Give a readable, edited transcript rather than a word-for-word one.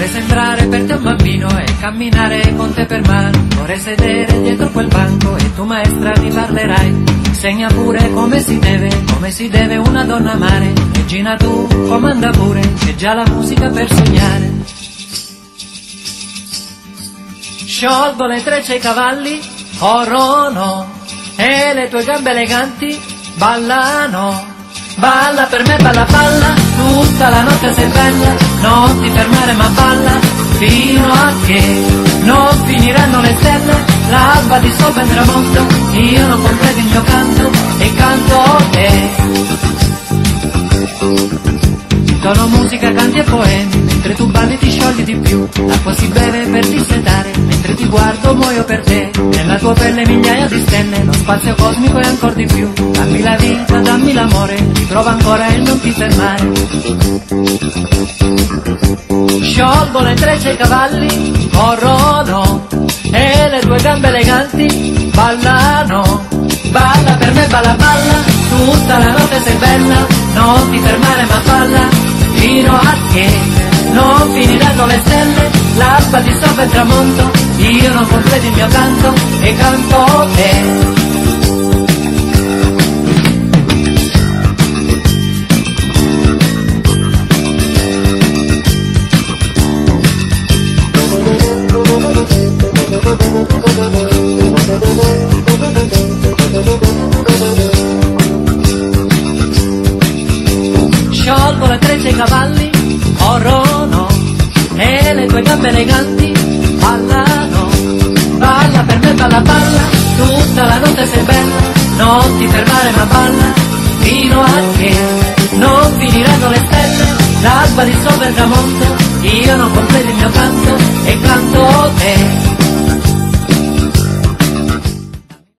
Vorrei sembrare per te un bambino e camminare con te per mano. Vorrei sedere dietro quel banco e tu maestra mi parlerai. Insegna pure come si deve una donna amare. Regina tu comanda pure, c'è già la musica per sognare. Sciolgo le trecce ai cavalli, corrono, e le tue gambe eleganti ballano. Balla per me, balla, balla, tutta la notte sei bella, non ti fermare ma balla, fino a che non finiranno le stelle, l'alba di sopra il tramonto, io non completo il mio canto e canto te. Sono musica, canti e poemi, mentre tu balli ti sciogli di più, l'acqua si beve per dissetare, mentre ti guardo muoio per te, nella tua pelle migliaia di stelle, lo spazio cosmico è ancora di più, dammi la vita, dammi l'amore, riprova ancora e non ti fermare. Sciolgo le trecce ai cavalli, corrono, e le tue gambe eleganti ballano. Balla per me, balla, balla, tutta la notte sei bella, non ti fermare ma balla, fino a che non finiranno le stelle, l'alba di sopra il tramonto, io non completo il mio canto e canto te. Sciolgo le trecce ai cavalli, corrono, e le tue gambe eleganti ballano. Balla per me, balla, balla, tutta la notte sei bella, non ti fermare ma balla, fino a che non finiranno le stelle, l'alba di sopra il tramonto, io non completo il mio canto e canto te.